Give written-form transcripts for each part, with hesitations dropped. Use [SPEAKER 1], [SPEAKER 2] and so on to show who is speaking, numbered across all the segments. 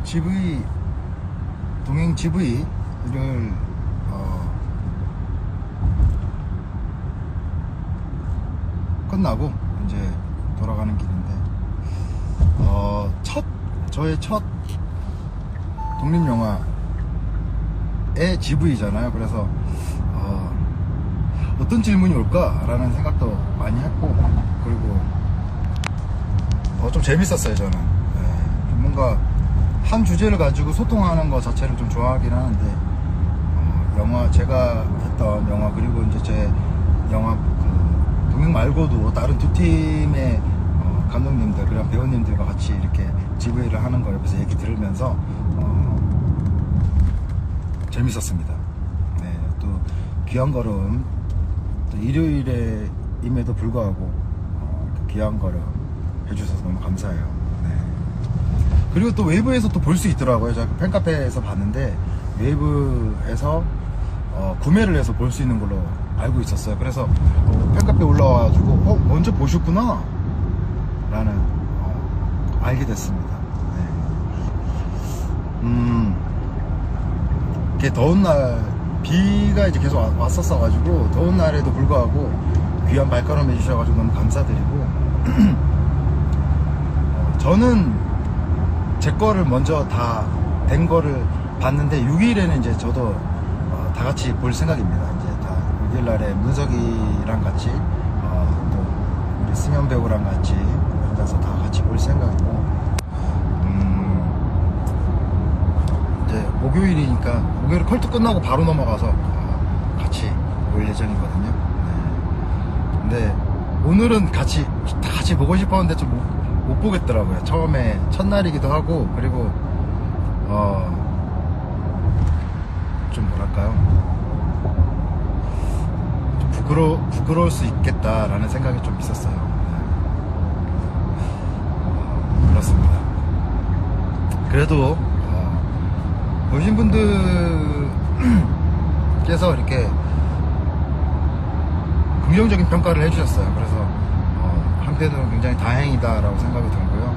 [SPEAKER 1] GV 동행 GV를 끝나고 이제 돌아가는 길인데 저의 첫 독립영화의 GV잖아요. 그래서 어떤 질문이 올까라는 생각도 많이 했고, 그리고 좀 재밌었어요. 저는 좀 뭔가 한 주제를 가지고 소통하는 것 자체를 좀 좋아하긴 하는데, 영화 제가 했던 영화, 그리고 이제 제 영화 그 동행 말고도 다른 두 팀의 감독님들, 그런 배우님들과 같이 이렇게 GV를 하는 거 옆에서 얘기 들으면서 재밌었습니다. 네, 또 귀한 걸음, 또 일요일에임에도 불구하고 귀한 걸음 해주셔서 너무 감사해요. 네. 그리고 또 웨이브에서 또 볼 수 있더라고요. 제가 팬카페에서 봤는데 웨이브에서 구매를 해서 볼 수 있는 걸로 알고 있었어요. 그래서 팬카페 올라와가지고 먼저 보셨구나 라는 알게 됐습니다. 네. 이렇게 더운 날, 비가 이제 계속 왔었어 가지고 더운 날에도 불구하고 귀한 발걸음 해주셔가지고 너무 감사드리고 저는 제 거를 먼저 다 된 거를 봤는데 6일에는 이제 저도 다 같이 볼 생각입니다. 이제 다 6일 날에 문석이랑 같이 또 우리 승현 배우랑 같이 앉아서 다 같이 볼 생각이고, 이제 목요일이니까 목요일 컬트 끝나고 바로 넘어가서 같이 볼 예정이거든요. 네. 근데 오늘은 다 같이 보고 싶었는데 좀 못 보겠더라고요. 처음에 첫날이기도 하고, 그리고 좀 뭐랄까요, 좀 부끄러울 수 있겠다라는 생각이 좀 있었어요. 네. 그렇습니다. 그래도 보신 분들께서 이렇게 긍정적인 평가를 해주셨어요. 그래서 한편으로는 굉장히 다행이다라고 생각이 들고요.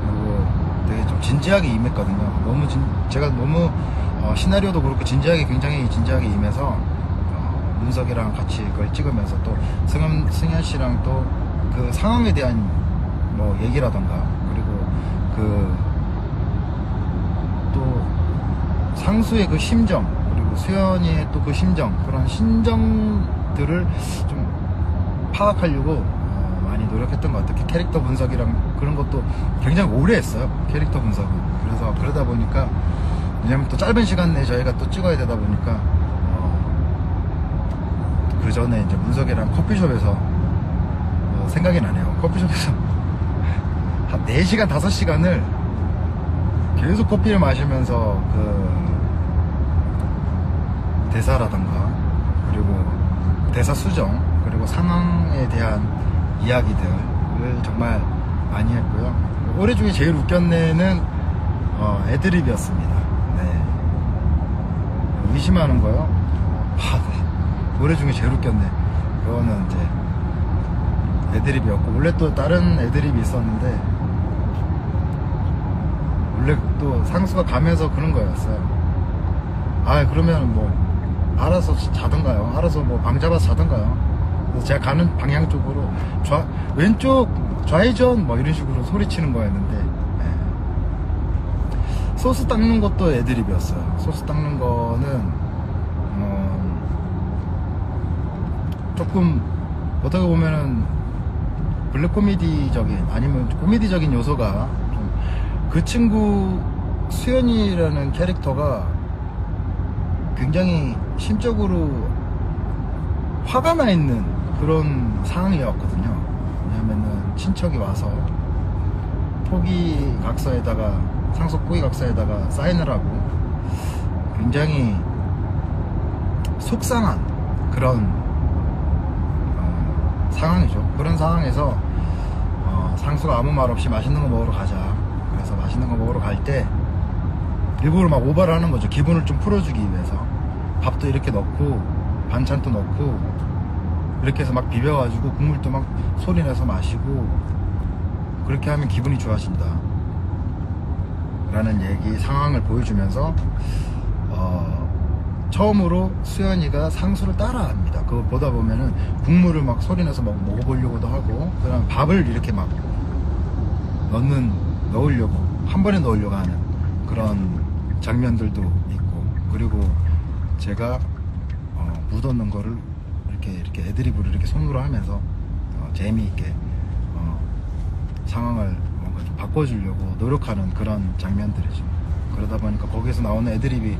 [SPEAKER 1] 그리고 되게 좀 진지하게 임했거든요. 제가 너무 시나리오도 그렇고 굉장히 진지하게 임해서 문석이랑 같이 그걸 찍으면서 또 승현 씨랑 또 그 상황에 대한 뭐 얘기라던가, 그리고 또 상수의 그 심정, 그리고 수현이의 또 그 심정, 그런 심정들을 좀 파악하려고 많이 노력했던 것 같아요. 캐릭터 분석이랑 그런 것도 굉장히 오래 했어요. 캐릭터 분석은. 그래서 그러다 보니까, 왜냐면 또 짧은 시간 내에 저희가 또 찍어야 되다 보니까 그 전에 이제 문석이랑 커피숍에서 생각이 나네요. 커피숍에서 한 4시간 5시간을 계속 커피를 마시면서 그 대사라던가, 그리고 대사 수정, 그리고 상황에 대한 이야기들을 정말 많이 했고요. 올해 중에 제일 웃겼네는 애드립이었습니다. 네. 의심하는 거요? 네. 올해 중에 제일 웃겼네. 그거는 이제 애드립이었고, 원래 또 다른 애드립이 있었는데 원래 또 상수가 가면서 그런 거였어요. 그러면 뭐 알아서 자던가요. 알아서 뭐 방 잡아서 자던가요. 그래서 제가 가는 방향 쪽으로 왼쪽 좌회전 뭐 이런 식으로 소리치는 거였는데, 네. 소스 닦는 것도 애드립이었어요. 소스 닦는 거는 조금 어떻게 보면은 블랙 코미디적인, 아니면 코미디적인 요소가 그 친구 수현이라는 캐릭터가 굉장히 심적으로 화가 나 있는 그런 상황이었거든요. 왜냐면은 친척이 와서 상속 포기각서에다가 사인을 하고 굉장히 속상한 그런 상황이죠. 그런 상황에서 상수가 아무 말 없이 맛있는 거 먹으러 가자. 그래서 맛있는 거 먹으러 갈 때 일부러 막 오바를 하는 거죠. 기분을 좀 풀어주기 위해서 밥도 이렇게 넣고 반찬도 넣고 이렇게 해서 막 비벼가지고 국물도 막 소리내서 마시고, 그렇게 하면 기분이 좋아진다. 라는 얘기 상황을 보여주면서 처음으로 수연이가 상수를 따라합니다. 그거 보다 보면은 국물을 막 소리내서 막 먹어보려고도 하고, 그다음 밥을 이렇게 막 넣으려고 한 번에 넣으려고 하는 그런 장면들도 있고, 그리고 제가 묻어놓은 거를 이렇게 애드립으로 이렇게 손으로 하면서 재미있게 상황을 뭔가 좀 바꿔주려고 노력하는 그런 장면들이죠. 그러다 보니까 거기서 나오는 애드립이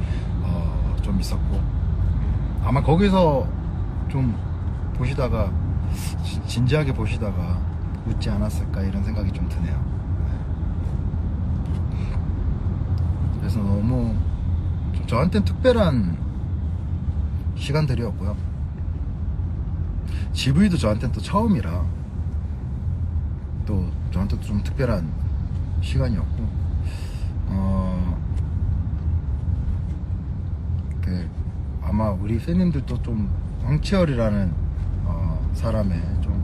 [SPEAKER 1] 좀 있었고, 아마 거기서 좀 보시다가 진지하게 보시다가 웃지 않았을까 이런 생각이 좀 드네요. 그래서 너무 좀 저한테는 특별한 시간들이었고요. GV도 저한테는 또 처음이라 또 저한테도 좀 특별한 시간이었고, 아마 우리 팬님들도 좀 황치열이라는 사람의 좀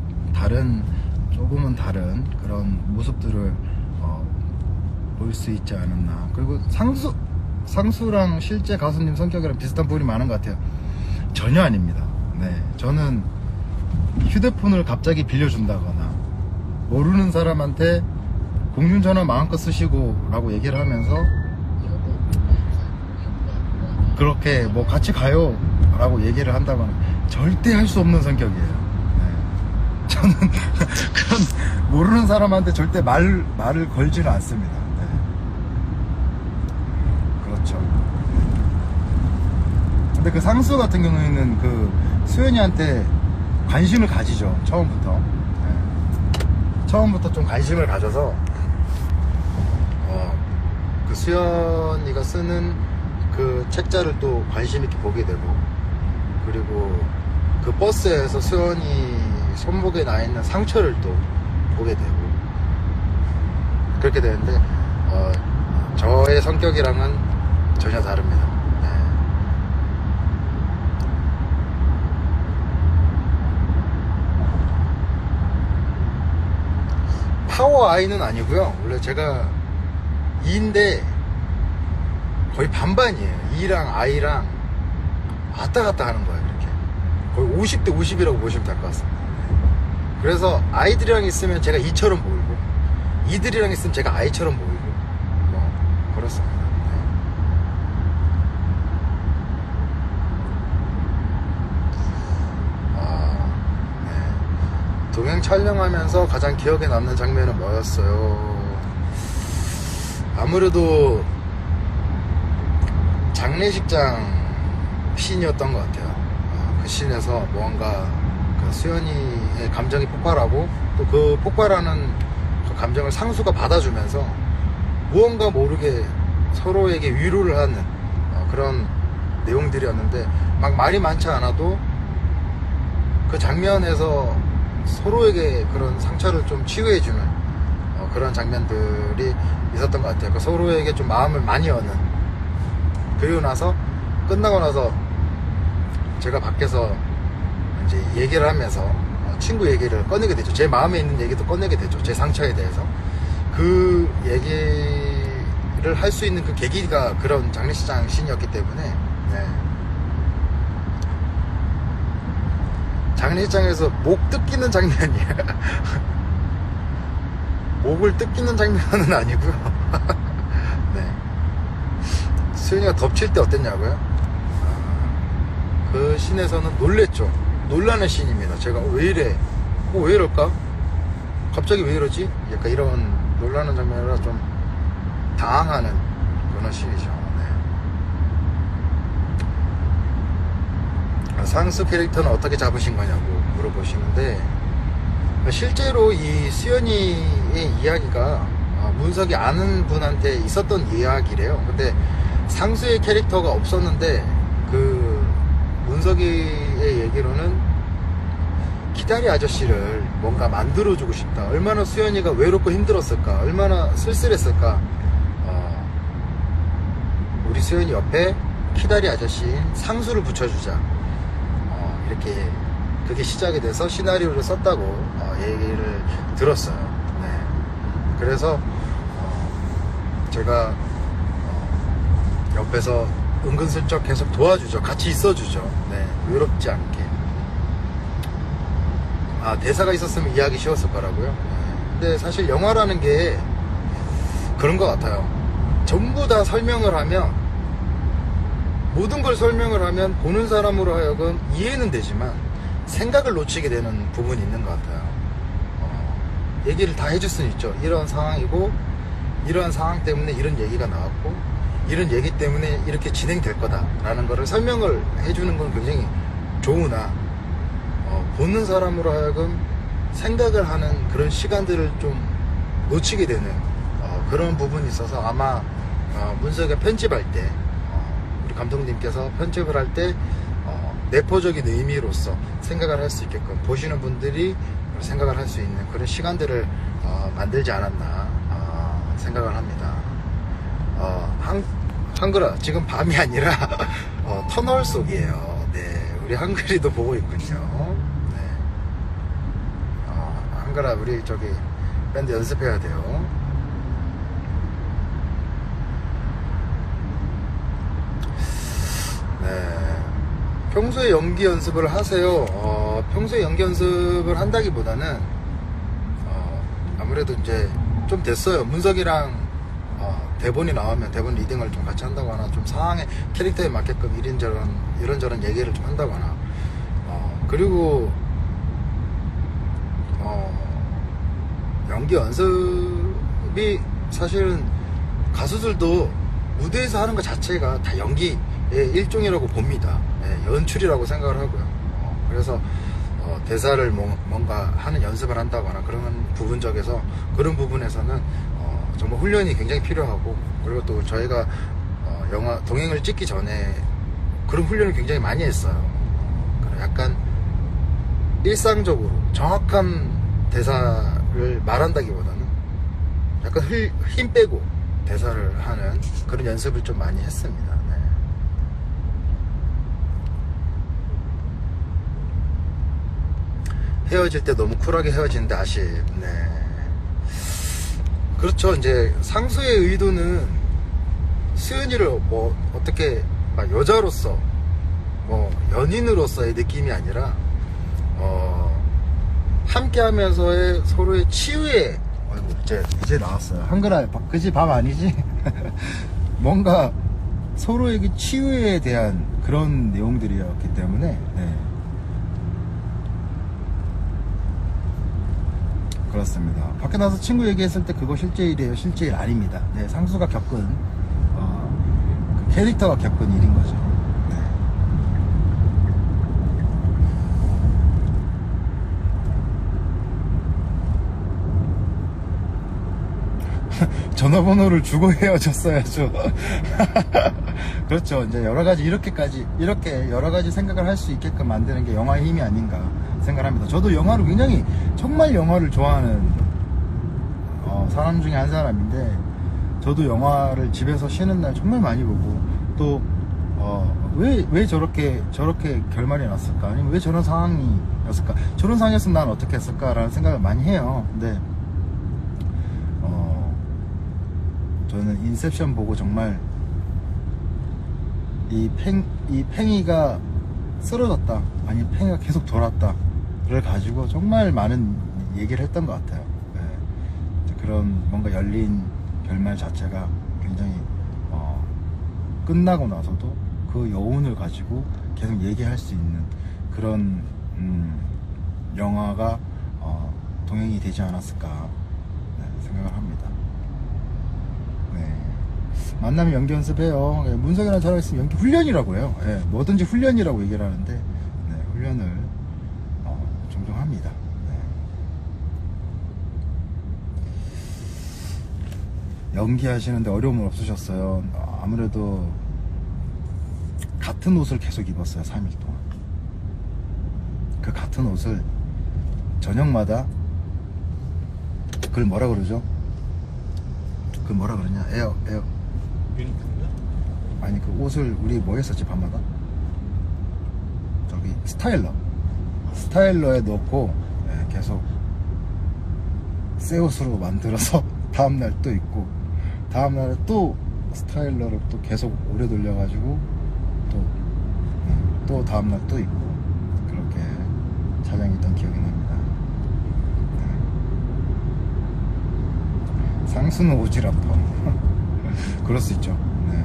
[SPEAKER 1] 조금은 다른 그런 모습들을 볼 수 있지 않았나. 그리고 상수랑 실제 가수님 성격이랑 비슷한 부분이 많은 것 같아요. 전혀 아닙니다. 네, 저는 휴대폰을 갑자기 빌려준다거나 모르는 사람한테 공중전화 마음껏 쓰시고 라고 얘기를 하면서 그렇게 뭐 같이 가요 라고 얘기를 한다거나 절대 할 수 없는 성격이에요. 네. 저는 그런 모르는 사람한테 절대 말을 걸지는 않습니다. 네. 그렇죠. 근데 그 상수 같은 경우에는 그 수연이한테 관심을 가지죠. 처음부터. 네. 처음부터 좀 관심을 가져서 그 수연이가 쓰는 그 책자를 또 관심 있게 보게 되고, 그리고 그 버스에서 수연이 손목에 나 있는 상처를 또 보게 되고, 그렇게 되는데 저의 성격이랑은 전혀 다릅니다. 네. 파워 아이는 아니고요. 원래 제가 2인데 거의 반반이에요. E랑 I랑 왔다 갔다 하는 거예요. 이렇게 거의 50대 50이라고 보시면 될 것 같습니다. 그래서 아이들이랑 있으면 제가 E처럼 보이고, 이들이랑 있으면 제가 I처럼 보이고, 뭐 그렇습니다. 네. 동행 촬영하면서 가장 기억에 남는 장면은 뭐였어요? 아무래도 장례식장 씬이었던 것 같아요. 그 씬에서 뭔가 그 수연이의 감정이 폭발하고, 또 그 폭발하는 그 감정을 상수가 받아주면서 무언가 모르게 서로에게 위로를 하는 그런 내용들이었는데, 막 말이 많지 않아도 그 장면에서 서로에게 그런 상처를 좀 치유해주는 그런 장면들이 있었던 것 같아요. 서로에게 좀 마음을 많이 여는. 그리고 나서 끝나고 나서 제가 밖에서 이제 얘기를 하면서 친구 얘기를 꺼내게 되죠. 제 마음에 있는 얘기도 꺼내게 되죠. 제 상처에 대해서. 그 얘기를 할 수 있는 그 계기가 그런 장례식장 씬이었기 때문에, 네. 장례식장에서 목 뜯기는 장면이에요. 목을 뜯기는 장면은 아니고요. 네. 수연이가 덮칠 때 어땠냐고요? 그 씬에서는 놀랬죠. 놀라는 씬입니다. 제가 왜 이래? 왜 이럴까? 갑자기 왜 이러지? 약간 이런 놀라는 장면이라 좀 당황하는 그런 씬이죠. 네. 상수 캐릭터는 어떻게 잡으신 거냐고 물어보시는데, 실제로 이 수연이의 이야기가 문석이 아는 분한테 있었던 이야기래요. 근데 상수의 캐릭터가 없었는데, 그 문석이의 얘기로는 키다리 아저씨를 뭔가 만들어주고 싶다. 얼마나 수연이가 외롭고 힘들었을까, 얼마나 쓸쓸했을까. 우리 수연이 옆에 키다리 아저씨인 상수를 붙여주자. 이렇게 그게 시작이 돼서 시나리오를 썼다고 얘기를 들었어요. 네. 그래서 제가 옆에서 은근슬쩍 계속 도와주죠. 같이 있어주죠. 네, 외롭지 않게. 아, 대사가 있었으면 이해하기 쉬웠을 거라고요. 네. 근데 사실 영화라는 게 그런 것 같아요. 전부 다 설명을 하면, 모든 걸 설명을 하면 보는 사람으로 하여금 이해는 되지만 생각을 놓치게 되는 부분이 있는 것 같아요. 얘기를 다 해줄 수는 있죠. 이런 상황이고, 이러한 상황 때문에 이런 얘기가 나왔고, 이런 얘기 때문에 이렇게 진행될 거다 라는 거를 설명을 해주는 건 굉장히 좋으나, 보는 사람으로 하여금 생각을 하는 그런 시간들을 좀 놓치게 되는 그런 부분이 있어서, 아마 문석이가 편집할 때, 우리 감독님께서 편집을 할 때 내포적인 의미로서 생각을 할 수 있게끔, 보시는 분들이 생각을 할 수 있는 그런 시간들을 만들지 않았나 생각을 합니다. 한글아, 지금 밤이 아니라 터널 속이에요. 네, 우리 한글이도 보고 있군요. 네. 한글아, 우리 저기 밴드 연습해야 돼요. 네. 평소에 연기 연습을 하세요? 평소에 연기 연습을 한다기보다는 아무래도 이제 좀 됐어요. 문석이랑 대본이 나오면 대본 리딩을 좀 같이 한다거나, 좀 상황에, 캐릭터에 맞게끔 이런저런 얘기를 좀 한다거나, 그리고 연기 연습이 사실은 가수들도 무대에서 하는 것 자체가 다 연기의 일종이라고 봅니다. 네, 연출이라고 생각을 하고요. 그래서 대사를 뭔가 하는 연습을 한다거나 그런 그런 부분에서는 정말 훈련이 굉장히 필요하고, 그리고 또 저희가 영화 동행을 찍기 전에 그런 훈련을 굉장히 많이 했어요. 약간 일상적으로 정확한 대사를 말한다기보다는 약간 힘 빼고 대사를 하는 그런 연습을 좀 많이 했습니다. 네. 헤어질 때 너무 쿨하게 헤어지는데 아쉽. 네. 그렇죠. 이제 상수의 의도는 수연이를 뭐 어떻게 막 여자로서 뭐 연인으로서의 느낌이 아니라 함께 하면서의 서로의 치유에, 이제 나왔어요. 한글아, 그지? 밤 아니지? 뭔가 서로에게 치유에 대한 그런 내용들이었기 때문에, 네. 그렇습니다. 밖에 나서 친구 얘기했을 때 그거 실제 일이에요. 실제 일 아닙니다. 네, 상수가 겪은 그 캐릭터가 겪은 일인 거죠. 네. 전화번호를 주고 헤어졌어야죠. 그렇죠. 이제 이렇게 여러 가지 생각을 할 수 있게끔 만드는 게 영화의 힘이 아닌가 생각합니다. 저도 영화를 굉장히, 정말 영화를 좋아하는 사람 중에 한 사람인데, 저도 영화를 집에서 쉬는 날 정말 많이 보고, 또 왜 저렇게 결말이 났을까, 아니면 왜 저런 상황이었을까, 저런 상황이었으면 난 어떻게 했을까 라는 생각을 많이 해요. 근데 저는 인셉션 보고 정말 이 팽이가 쓰러졌다, 아니 팽이가 계속 돌았다를 가지고 정말 많은 얘기를 했던 것 같아요. 네. 그런 뭔가 열린 결말 자체가 굉장히 끝나고 나서도 그 여운을 가지고 계속 얘기할 수 있는 그런 영화가 동행이 되지 않았을까, 네, 생각을 합니다. 네. 만나면 연기 연습해요. 네, 문석이랑 저랑 있으면 연기 훈련이라고 해요. 네, 뭐든지 훈련이라고 얘기를 하는데, 네, 훈련을 종종 합니다. 네. 연기하시는데 어려움은 없으셨어요? 아무래도 같은 옷을 계속 입었어요. 3일 동안. 그 같은 옷을 저녁마다, 그걸 뭐라 그러죠? 그 뭐라 그러냐? 에어
[SPEAKER 2] 유니폼이야?
[SPEAKER 1] 아니, 그 옷을 우리 뭐 했었지 밤마다? 저기 스타일러에 넣고, 네, 계속 새 옷으로 만들어서 다음날 또 입고, 다음날에 또 스타일러를 또 계속 오래 돌려가지고 또 다음날 또 입고 그렇게 촬영했던 기억이 납니다. 네. 상수는 오지랖터 그럴 수 있죠. 네.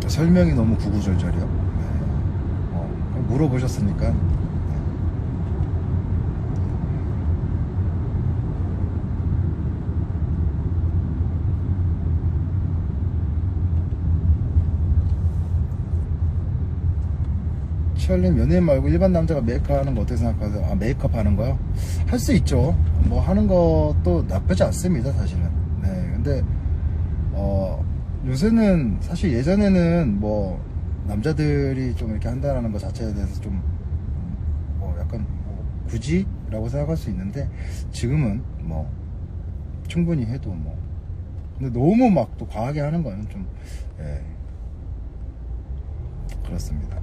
[SPEAKER 1] 설명이 너무 구구절절이요. 네. 물어보셨으니까. 치얼님, 연예인 말고 일반 남자가 메이크업 하는 거 어떻게 생각하세요? 아, 메이크업 하는 거요? 할 수 있죠. 뭐 하는 것도 나쁘지 않습니다, 사실은. 네, 근데 요새는 사실 예전에는 뭐 남자들이 좀 이렇게 한다는 것 자체에 대해서 좀 뭐 약간 뭐 굳이? 라고 생각할 수 있는데 지금은 뭐 충분히 해도 뭐 근데 너무 막 또 과하게 하는 거는 좀 그렇습니다.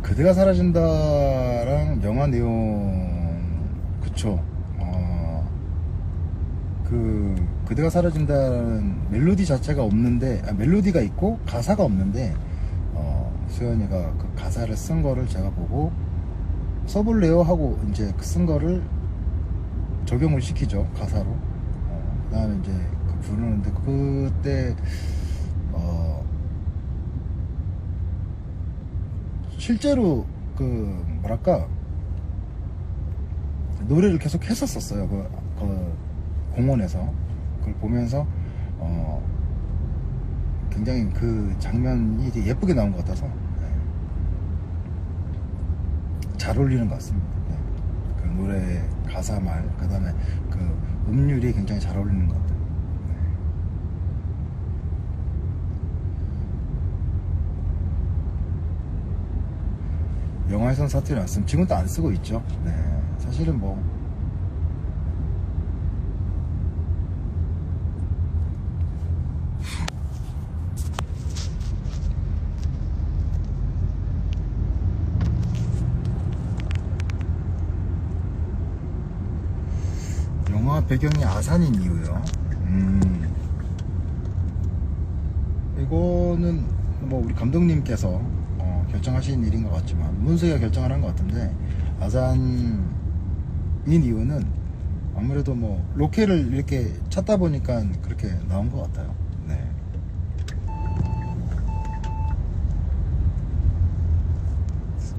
[SPEAKER 1] 그대가 사라진다랑 영화 내용 그쵸. 그대가 사라진다는 멜로디 자체가 없는데 멜로디가 있고 가사가 없는데 수연이가 그 가사를 쓴 거를 제가 보고 써볼래요 하고 이제 쓴 거를 적용을 시키죠, 가사로. 그 다음에 이제 부르는데 그때 실제로 그 뭐랄까 노래를 계속 했었어요. 그 공원에서 그걸 보면서 굉장히 그 장면이 되게 예쁘게 나온 것 같아서 잘 어울리는 것 같습니다. 네. 그 노래 가사 말 그다음에 그 음률이 굉장히 잘 어울리는 것 같아요. 영화에선 사투리 안 쓰면 지금도 안 쓰고 있죠. 네, 사실은 뭐 영화 배경이 아산인 이유요. 이거는 뭐 우리 감독님께서 결정하신 일인 것 같지만 문수가 결정을 한 것 같은데 아산인 이유는 아무래도 뭐 로케를 이렇게 찾다 보니까 그렇게 나온 것 같아요. 네.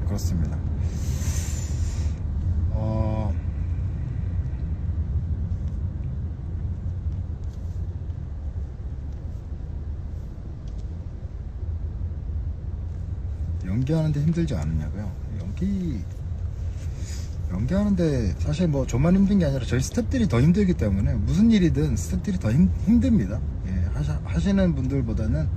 [SPEAKER 1] 그렇습니다. 연기하는데 힘들지 않느냐고요? 연기하는데 사실 뭐 저만 힘든 게 아니라 저희 스태프들이 더 힘들기 때문에 무슨 일이든 스태프들이 더 힘듭니다. 예, 하시는 분들보다는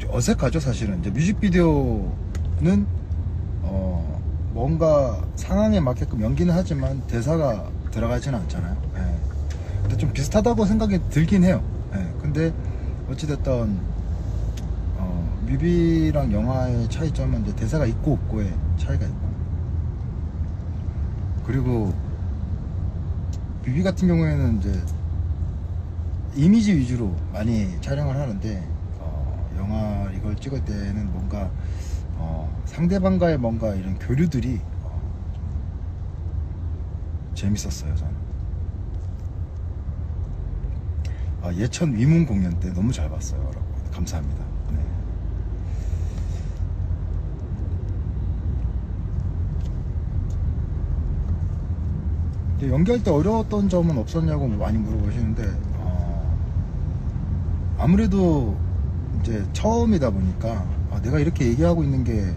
[SPEAKER 1] 어색하죠. 사실은 이제 뮤직비디오는 뭔가 상황에 맞게끔 연기는 하지만 대사가 들어가지는 않잖아요. 예. 근데 좀 비슷하다고 생각이 들긴 해요. 예. 근데 어찌됐든 뮤비랑 영화의 차이점은 이제 대사가 있고 없고의 차이가 있고, 그리고 뮤비 같은 경우에는 이제 이미지 위주로 많이 촬영을 하는데 영화 이걸 찍을 때는 뭔가 상대방과의 뭔가 이런 교류들이 재밌었어요. 저는 예천 위문 공연 때 너무 잘 봤어요. 여러분 감사합니다. 네. 연기할 때 어려웠던 점은 없었냐고 많이 물어보시는데 아무래도 이제 처음이다 보니까 내가 이렇게 얘기하고 있는 게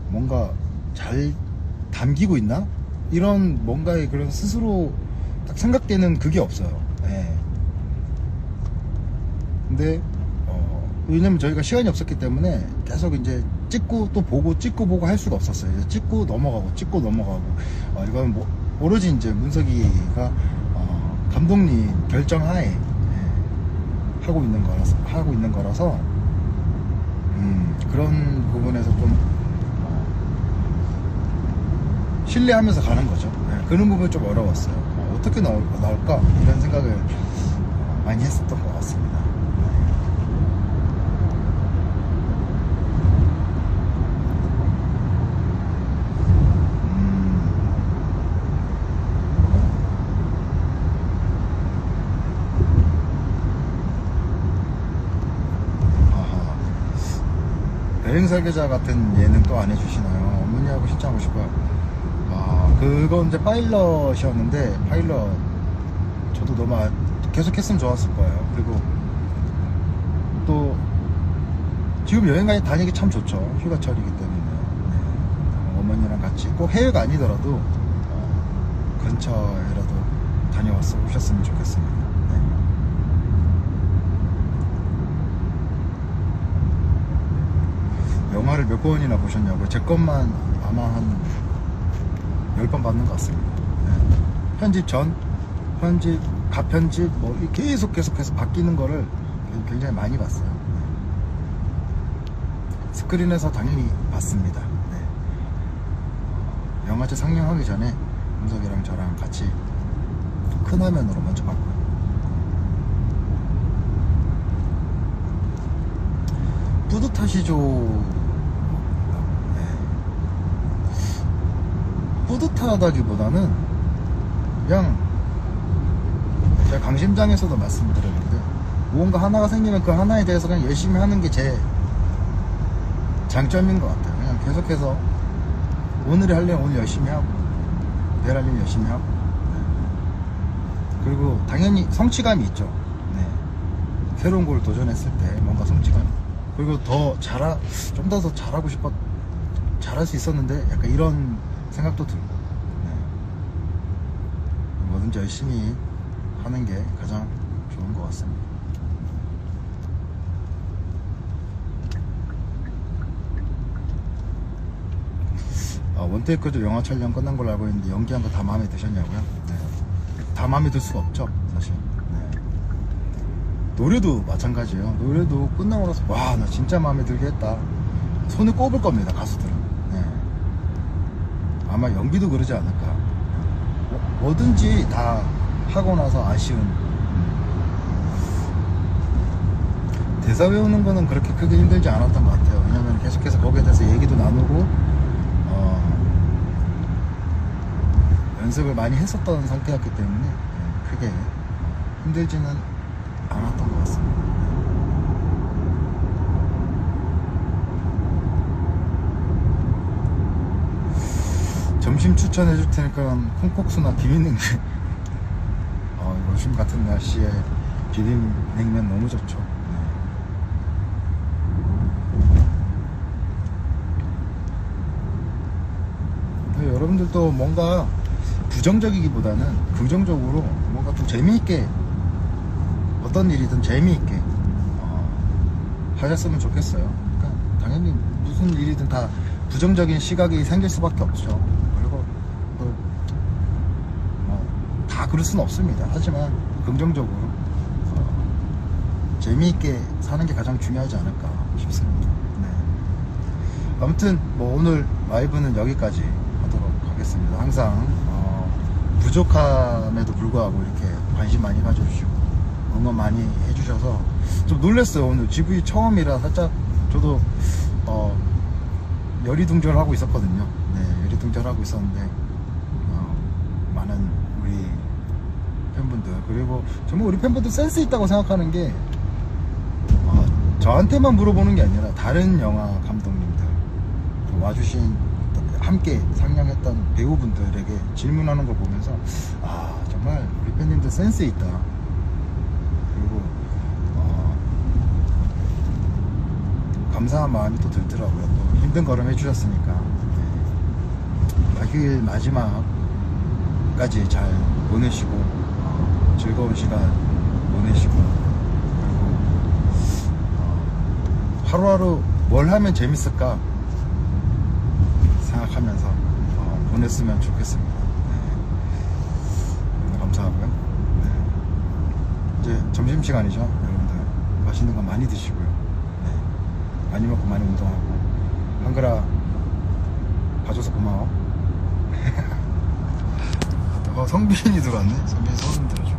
[SPEAKER 1] 뭔가 잘 담기고 있나? 이런 뭔가의 그런 스스로 딱 생각되는 그게 없어요. 예. 근데 왜냐면 저희가 시간이 없었기 때문에 계속 이제 찍고 또 보고 찍고 보고 할 수가 없었어요. 이제 찍고 넘어가고 찍고 넘어가고 이건 뭐 오로지 이제 문석이가 감독님 결정하에 하고 있는 거라서 그런 부분에서 좀 신뢰하면서 가는 거죠. 그런 부분이 좀 어려웠어요. 어떻게 나올까 이런 생각을 많이 했었던 것 같습니다. 여행 설계자 같은 예능 또 안 해주시나요? 어머니하고 신청하고 싶어요. 그건 이제 파일럿이었는데 파일럿 저도 너무 계속 했으면 좋았을 거예요. 그리고 또 지금 여행 다니기 참 좋죠. 휴가철이기 때문에 어머니랑 같이 꼭 해외가 아니더라도 근처에라도 오셨으면 좋겠습니다. 영화를 몇 번이나 보셨냐고요? 제 것만 아마 한 10번 봤는 것 같습니다. 편집 전, 편집, 가편집 뭐 계속해서 바뀌는 거를 굉장히 많이 봤어요. 스크린에서 당연히 봤습니다. 영화제 상영하기 전에 문석이랑 저랑 같이 큰 화면으로 먼저 봤고요. 뿌듯하시죠? 뿌듯하다기보다는 그냥 제가 강심장에서도 말씀드렸는데 무언가 하나가 생기면 그 하나에 대해서 그냥 열심히 하는 게 제 장점인 것 같아요. 그냥 계속해서 오늘이 하려면 오늘 열심히 하고 내일 하려면 열심히 하고 그리고 당연히 성취감이 있죠. 새로운 걸 도전했을 때 뭔가 성취감 그리고 좀 더 잘하고 잘할 수 있었는데 약간 이런 생각도 들고 뭐든지 열심히 하는 게 가장 좋은 것 같습니다. 원테이크도 영화 촬영 끝난 걸로 알고 있는데 연기한 거 다 마음에 드셨냐고요? 다 마음에 들 수가 없죠 사실. 노래도 마찬가지예요. 노래도 끝나고 나서 와 나 진짜 마음에 들게 했다 손을 꼽을 겁니다 가수들은. 아마 연기도 그러지 않을까. 뭐든지 다 하고 나서 아쉬운. 대사 외우는 거는 그렇게 크게 힘들지 않았던 것 같아요. 왜냐면 계속해서 거기에 대해서 얘기도 나누고 연습을 많이 했었던 상태였기 때문에 크게 힘들지는 않았던 것 같습니다. 점심 추천해 줄 테니까 콩국수나 비빔냉면. 요즘 같은 날씨에 비빔냉면 너무 좋죠. 여러분들도 뭔가 부정적이기보다는 긍정적으로 뭔가 좀 재미있게 어떤 일이든 재미있게 하셨으면 좋겠어요. 그러니까 당연히 무슨 일이든 다 부정적인 시각이 생길 수밖에 없죠. 그리고 다 그럴 수는 없습니다. 하지만 긍정적으로 재미있게 사는 게 가장 중요하지 않을까 싶습니다. 아무튼 오늘 라이브는 여기까지 하도록 하겠습니다. 항상 부족함에도 불구하고 이렇게 관심 많이 가져주시고 응원 많이 해주셔서 좀 놀랐어요. 오늘 GV 처음이라 살짝 저도 열이둥절하고 있었거든요. 열이둥절하고 있었는데 많은 우리 팬분들 그리고 정말 우리 팬분들 센스 있다고 생각하는 게 저한테만 물어보는 게 아니라 다른 영화 감독님들 와주신 함께 상영했던 배우분들에게 질문하는 걸 보면서 정말 우리 팬님들 센스 있다. 그리고 감사한 마음이 또 들더라고요. 또 힘든 걸음 해주셨으니까 휴일 마지막까지 잘 보내시고 즐거운 시간 보내시고 그리고 하루하루 뭘 하면 재밌을까 생각하면서 보냈으면 좋겠습니다. 네. 감사하고요. 네. 이제 점심시간이죠. 여러분들 맛있는 거 많이 드시고요. 네. 많이 먹고 많이 운동하고. 한글아 봐줘서 고마워. 성빈이 들어왔네. 성빈이 손 들어줘.